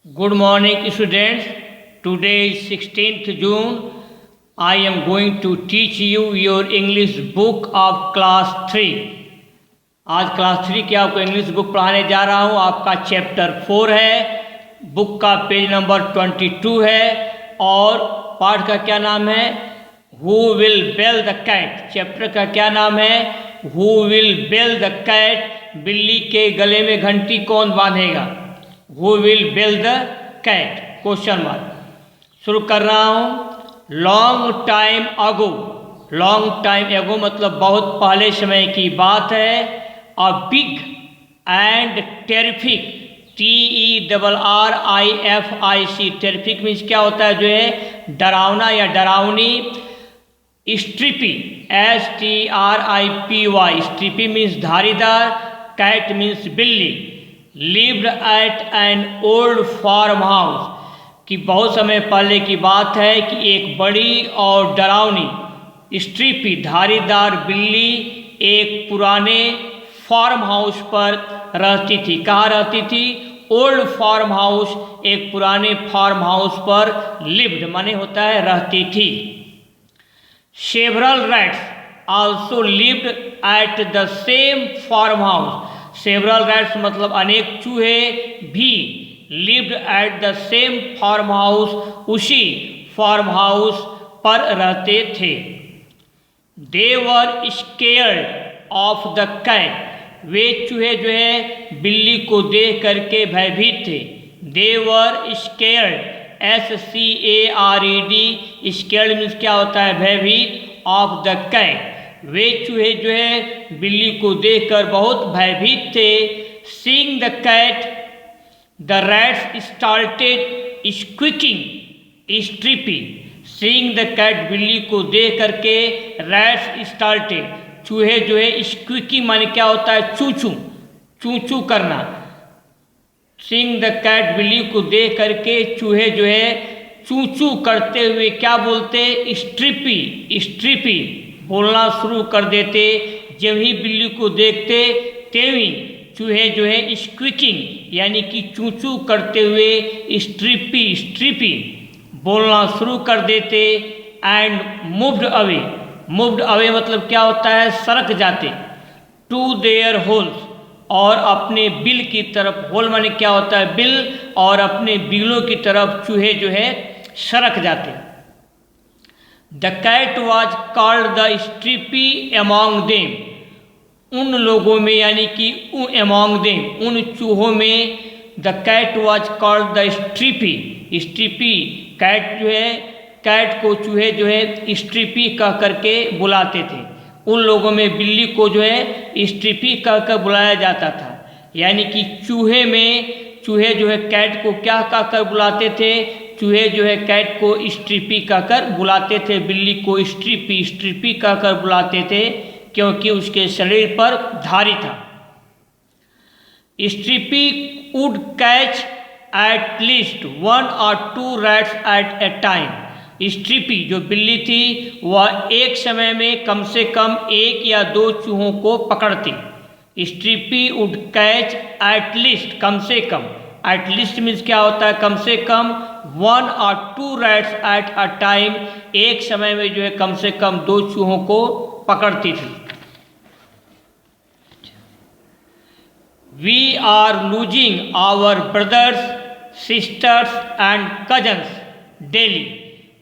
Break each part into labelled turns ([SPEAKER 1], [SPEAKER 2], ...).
[SPEAKER 1] Good morning, students. Today is 16th June. I am going to teach you your English book of class 3. आज class 3 की आपको English book पढ़ाने जा रहा हूँ। आपका चैप्टर 4 है। बुक का पेज नंबर 22 है और पाठ का क्या नाम है? Who will bell the cat? Chapter का क्या नाम है? Who will bell the cat? बिल्ली के गले में घंटी कौन बांधेगा? Who will bell the cat? Question mark. शुरू कर रहा हूँ। Long time ago. Long time ago मतलब बहुत पहले समय की बात है। A big and terrific, TERRIFIC, terrific means क्या होता है? जो है डरावना या डरावनी। स्ट्रिपी, STRIPY, स्ट्रिपी मीन्स धारीदार। कैट मीन्स बिल्ली। Lived at an old farm house, कि बहुत समय पहले की बात है कि एक बड़ी और डरावनी स्ट्रिपी धारीदार बिल्ली एक पुराने फार्म हाउस पर रहती थी। कहाँ रहती थी? ओल्ड फार्म हाउस, एक पुराने फार्म हाउस पर लिव्ड माने होता है रहती थी। Several rats also lived at the same farm house. Several rats मतलब अनेक चूहे भी lived at the same farm house, उसी फार्म हाउस पर रहते थे। They were scared of the cat, वे चूहे जो है बिल्ली को देख करके भयभीत थे। They were scared, SCARED, scared means क्या होता है? भयभीत। ऑफ द कैट, वे चूहे जो है बिल्ली को देखकर बहुत भयभीत थे। Seeing the cat the rats started squeaking Stripy. Seeing the cat, बिल्ली को देख करके रैट्स स्टार्टेड, चूहे जो है स्क्विकिंग माने क्या होता है? चूचू, चूचू करना। सीइंग द कैट, बिल्ली को देख करके चूहे जो है चूचू करते हुए क्या बोलते? स्ट्रिपी, स्ट्रिपी बोलना शुरू कर देते। जब ही बिल्ली को देखते तेवी चूहे जो है स्क्विकिंग यानी कि चूचू करते हुए स्ट्रिपी, स्ट्रिपी बोलना शुरू कर देते। And moved away, moved away मतलब क्या होता है? सरक जाते। टू देयर होल्स, और अपने बिल की तरफ। होल माने क्या होता है? बिल। और अपने बिलों की तरफ चूहे जो है सरक जाते। The cat was called the Stripy among them, उन लोगों में यानी कि एमॉन्ग देम, उन चूहों में। The cat was called the Stripy, Stripy cat जो है, कैट को चूहे जो है स्ट्रिपी कह करके बुलाते थे। उन लोगों में बिल्ली को जो है स्ट्रिपी कह कर बुलाया जाता था। यानी कि चूहे में चूहे जो है कैट को क्या कह कर बुलाते थे? चूहे जो है कैट को स्ट्रिपी कहकर बुलाते थे, बिल्ली को स्ट्रिपी, स्ट्रिपी कहकर बुलाते थे क्योंकि उसके शरीर पर धारी था। Stripy would catch at least 1 or 2 rats at a time. Stripy जो बिल्ली थी वह एक समय में कम से कम 1 या 2 चूहों को पकड़ती। स्ट्रिपी वुड कैच एट लीस्ट, कम से कम। एट लीस्ट मीन्स क्या होता है? कम से कम। 1 or 2 rats at a time, एक समय में जो है कम से कम 2 चूहों को पकड़ती थी। We are losing our brothers, sisters and cousins daily.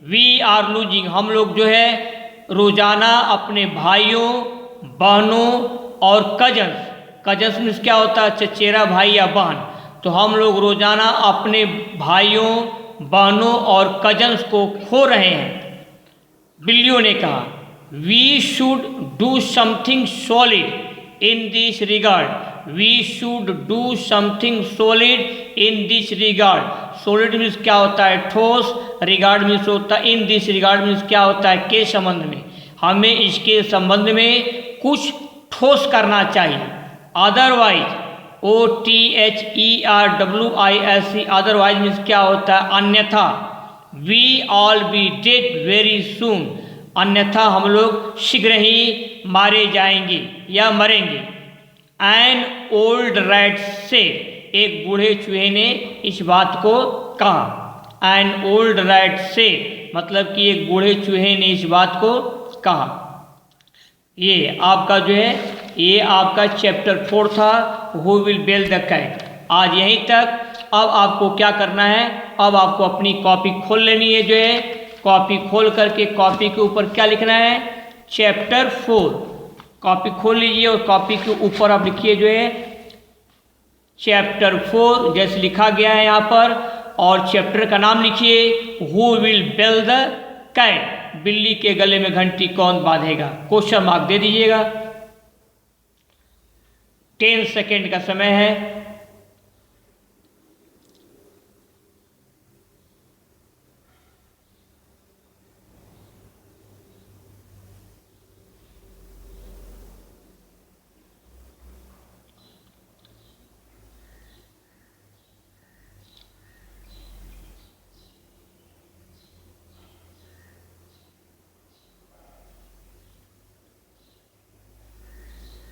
[SPEAKER 1] We are losing, हम लोग जो है रोजाना अपने भाइयों, बहनों और कजन्स, कजन्स मीन्स क्या होता है? चचेरा भाई या बहन। तो हम लोग रोजाना अपने भाइयों, बहनों और कजन्स को खो रहे हैं। बिल्लियों ने कहा we should do something solid in this regard. We should do something solid in this regard. Solid means क्या होता है? ठोस। रिगार्ड मीन्स होता है इन दिस रिगार्ड मीन्स क्या होता है? के संबंध में। हमें इसके संबंध में कुछ ठोस करना चाहिए। अदरवाइज, OTHERWISE, अदरवाइज मीन्स क्या होता है? अन्यथा। We all be dead very soon, अन्यथा हम लोग शीघ्र ही मारे जाएंगे या मरेंगे। एन ओल्ड रैट से, एक बूढ़े चूहे ने इस बात को कहा। एन ओल्ड रैट से मतलब कि एक बूढ़े चूहे ने इस बात को कहा। ये आपका जो है ये आपका चैप्टर 4 था, who will bell the cat. आज यहीं तक। अब आपको क्या करना है, अब आपको अपनी कॉपी खोल लेनी है, जो है कॉपी खोल करके कॉपी के ऊपर क्या लिखना है, चैप्टर 4। कॉपी खोल लीजिए और कॉपी के ऊपर आप लिखिए जो है चैप्टर 4 जैसे लिखा गया है यहाँ पर, और चैप्टर का नाम लिखिए who will bell the cat, बिल्ली के गले में घंटी कौन बांधेगा। क्वेश्चन मार्क दे दीजिएगा। 10 सेकेंड का समय है।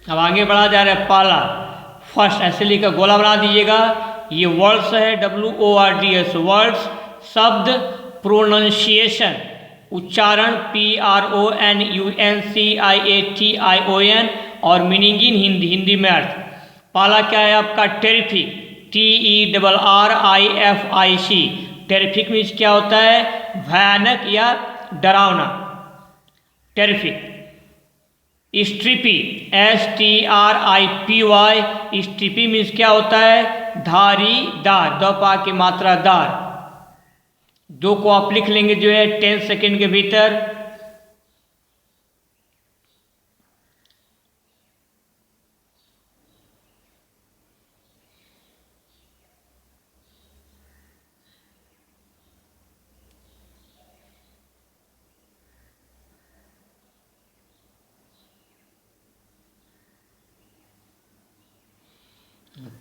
[SPEAKER 1] अब आगे बढ़ा जा रहा है। पाला फर्स्ट ऐसे लिखकर गोला बना दीजिएगा। ये वर्ड्स है WORDS वर्ड्स, शब्द, प्रोनाउंसिएशन उच्चारण PRONUNCIATION और मीनिंग इन हिंदी, हिंदी में अर्थ। पाला क्या है आपका, टेरिफिक TERRIFIC। टेरिफिक मीन्स क्या होता है, भयानक या डरावना, टेरिफिक। स्ट्रिपी STRIPY, स्ट्रिपी मीन्स क्या होता है, धारीदार, दपा की मात्रा दार। दो को आप लिख लेंगे जो है 10 सेकेंड के भीतर।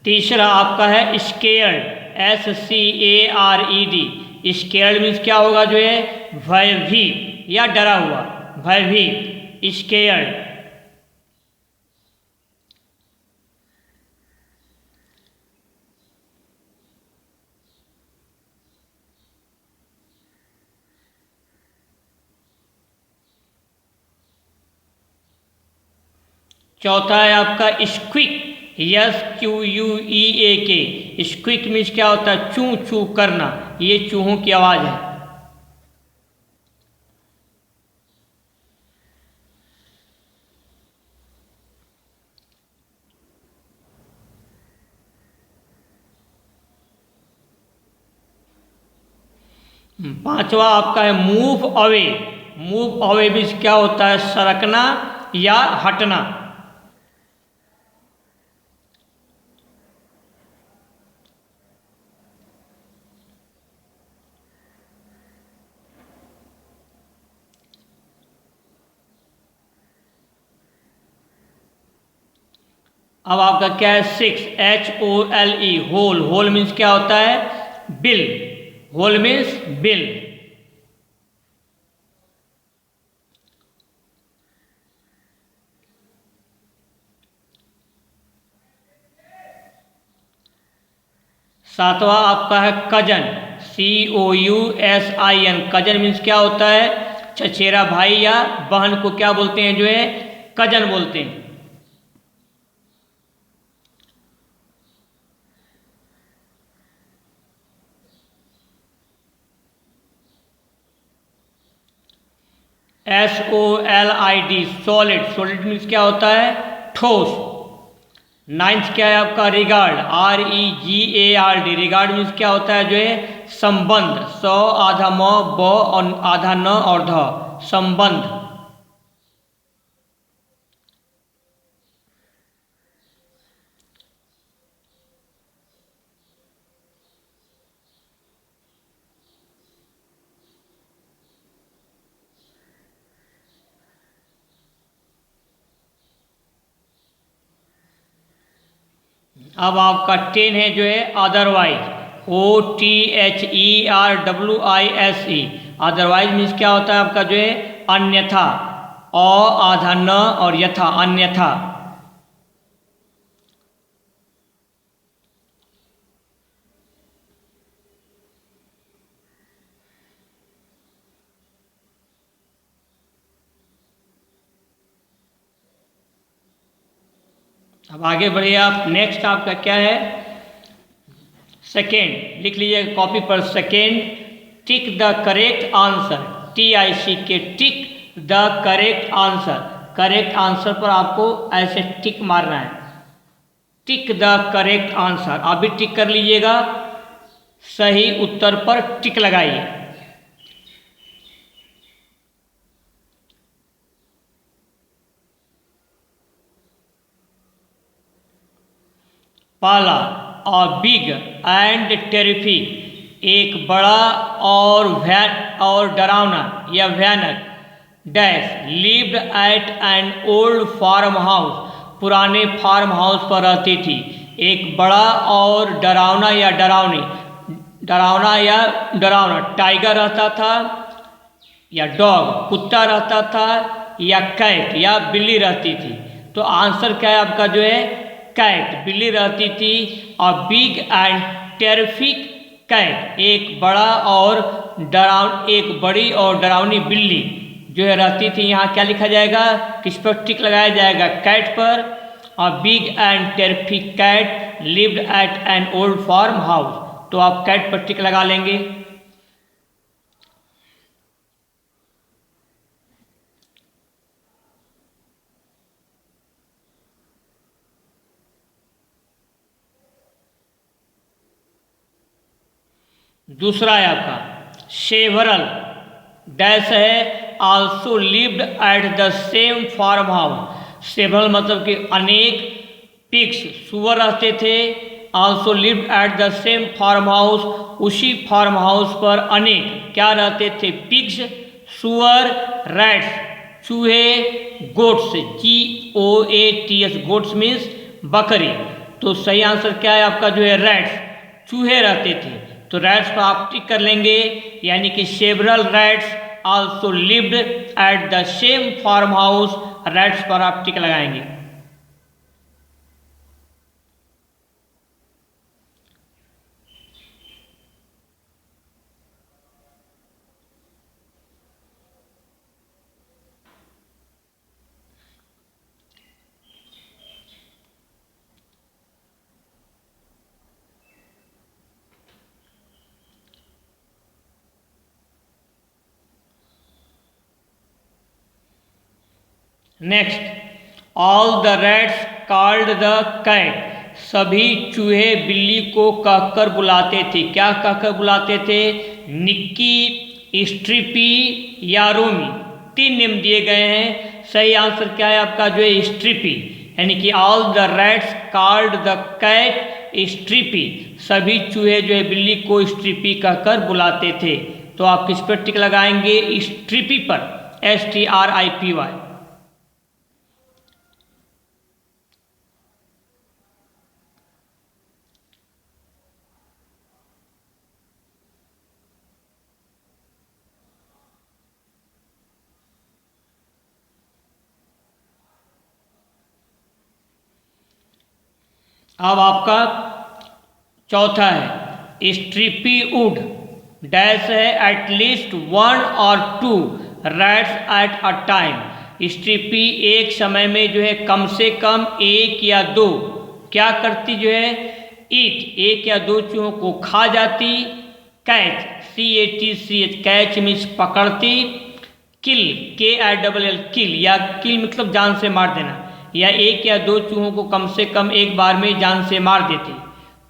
[SPEAKER 1] तीसरा आपका है स्केयर्ड SCARED। स्केयर्ड मीन्स क्या होगा जो है, भयभीत या डरा हुआ, भयभीत, स्केयर्ड। चौथा है आपका स्क्विक SQUEAK। स्क्विक मीन्स क्या होता है, चू चू करना, ये चूहों की आवाज है। पांचवा आपका है move away. Move away means क्या होता है, सरकना या हटना। अब आपका क्या है 6 HOLE होल। होल मीन्स क्या होता है, बिल, होल मीन्स बिल। सातवां आपका है कजन COUSIN। कजन मीन्स क्या होता है, चचेरा भाई या बहन को क्या बोलते हैं जो है, कजन बोलते हैं। SOLID solid. सॉलिड मीन्स क्या होता है, ठोस। नाइन्थ क्या है आपका रिगार्ड REGARD। रिगार्ड मीन्स क्या होता है जो है, संबंध, स आधा म ब और आधा न और ध, संबंध। अब आपका 10 है जो है अदरवाइज OTHERWISE। अदरवाइज मीन्स क्या होता है आपका जो है, अन्यथा, अ आधा न और यथा, अन्यथा। अब आगे बढ़िए आप। नेक्स्ट आपका क्या है? सेकेंड लिख लीजिएगा कॉपी पर। Second, tick the correct answer. TICK, tick the correct answer. Correct answer पर आपको ऐसे टिक मारना है। Tick the correct answer. आप भी टिक कर लीजिएगा, सही उत्तर पर टिक लगाइए। पहला, अ बिग एंड टेरिफिक, एक बड़ा और डरावना या भयानक, dash lived at an old farm house, पुराने फार्म हाउस पर रहती थी। एक बड़ा और डरावना या डरावना टाइगर रहता था, या डॉग कुत्ता रहता था, या कैट या बिल्ली रहती थी। तो आंसर क्या है आपका जो है? कैट, बिल्ली रहती थी। और बिग एंड टेरिफिक कैट, एक बड़ी और डरावनी बिल्ली जो है रहती थी। यहाँ क्या लिखा जाएगा? किस पर टिक लगाया जाएगा? कैट पर। और big and terrific cat lived at an old farm house, तो आप कैट पर टिक लगा लेंगे। दूसरा है आपका सेवरल, डैश है also lived at the same farm house. Several मतलब कि अनेक पिग्स, सुअर रहते थे। Also lived at the same farm house, उसी फार्म हाउस पर अनेक क्या रहते थे? पिग्स, सुअर, रैट्स, चूहे, गोट्स, GOATS, गोट्स मीन्स बकरी। तो सही आंसर क्या है आपका जो है? रैट्स, चूहे रहते थे। तो रैट्स पर आप टिक कर लेंगे, यानी कि several rats also lived at the same farm house, rats पर आप टिक लगाएंगे। Next, all the rats called the cat, सभी चूहे बिल्ली को कहकर बुलाते थे। क्या कहकर बुलाते थे? निक्की, स्ट्रिपी या रोमी। 3 नेम दिए गए हैं। सही आंसर क्या है आपका जो है? स्ट्रिपी, यानी कि all the rats called the cat Stripy, सभी चूहे जो है बिल्ली को स्ट्रिपी कहकर बुलाते थे। तो आप किस पर टिक लगाएंगे? स्ट्रिपी पर, STRIPY। अब आपका चौथा है स्ट्रिपी वुड, डैश है एटलीस्ट 1 और 2 रैट्स एट अ टाइम। स्ट्रिपी एक समय में जो है कम से कम 1 या 2 क्या करती जो है? ईट, 1 या 2 चूहों को खा जाती। कैच, CATCH, कैच मीन्स पकड़ती। किल, KILL, किल या किल मतलब जान से मार देना, या 1 या 2 चूहों को कम से कम एक बार में जान से मार देती।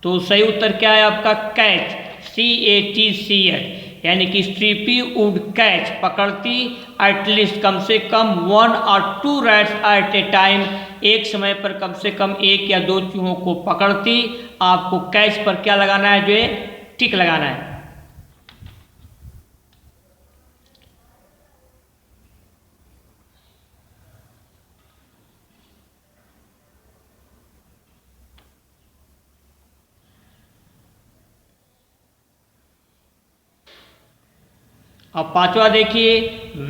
[SPEAKER 1] तो सही उत्तर क्या है आपका? कैच, CATCH, यानी कि स्ट्रिपी वुड कैच, पकड़ती एटलीस्ट कम से कम 1 और 2 रैट्स एट ए टाइम, एक समय पर कम से कम 1 या 2 चूहों को पकड़ती। आपको कैच पर क्या लगाना है जो है? टिक लगाना है। अब पांचवा देखिए,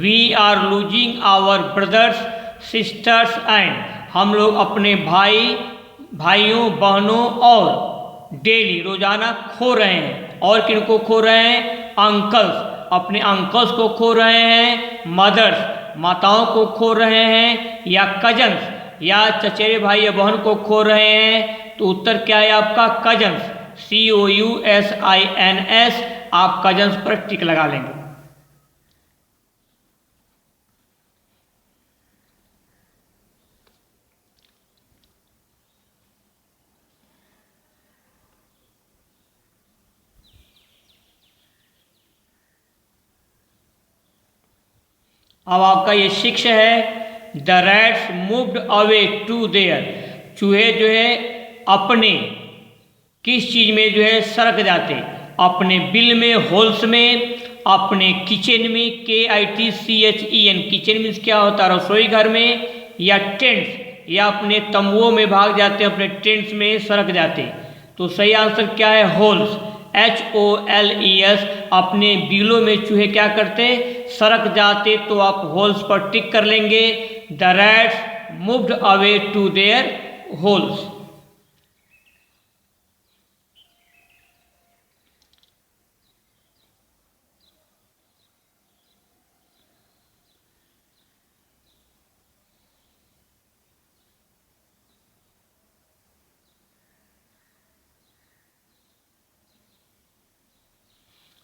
[SPEAKER 1] we are losing our brothers sisters and, हम लोग अपने भाइयों बहनों और डेली रोजाना खो रहे हैं। और किनको खो रहे हैं? अंकल्स, अपने अंकल्स को खो रहे हैं। मदर्स, माताओं को खो रहे हैं। या कजन्स या चचेरे भाई या बहन को खो रहे हैं, तो उत्तर क्या है आपका कजन्स, COUSINS, आप कजन्स पर टिक लगा लेंगे। अब आपका ये 6 है, the rats moved away to there, चूहे जो है अपने किस चीज में जो है सरक जाते, अपने बिल में, होल्स में, अपने किचन में, KITCHEN, किचन मीन्स क्या होता है रसोई घर में, या टेंट्स, या अपने तंबुओं में भाग जाते, अपने टेंट्स में सरक जाते। तो सही आंसर क्या है होल्स, HOLES, अपने बिलों में चूहे क्या करते, सरक जाते, तो आप होल्स पर टिक कर लेंगे। The rats moved away to their holes.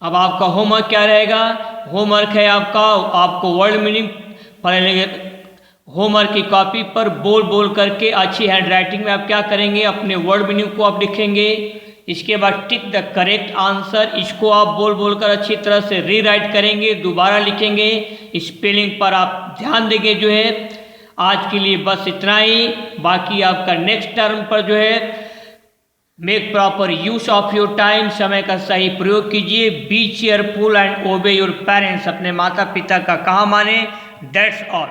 [SPEAKER 1] अब आपका होमवर्क क्या रहेगा, होमवर्क है आपका, आपको वर्ड मीनिंग पढ़ने, होमवर्क की कॉपी पर बोल बोल करके अच्छी हैंडराइटिंग में आप क्या करेंगे, अपने वर्ड मीनिंग को आप लिखेंगे। इसके बाद टिक द करेक्ट आंसर, इसको आप बोल बोल कर अच्छी तरह से रीराइट करेंगे, दोबारा लिखेंगे, स्पेलिंग पर आप ध्यान देंगे जो है। आज के लिए बस इतना ही, बाकी आपका नेक्स्ट टर्म पर जो है make proper use of your time, समय का सही प्रयोग कीजिए। बी चेयरफुल एंड ओबे योर पेरेंट्स, अपने माता पिता का कहा माने। That's all.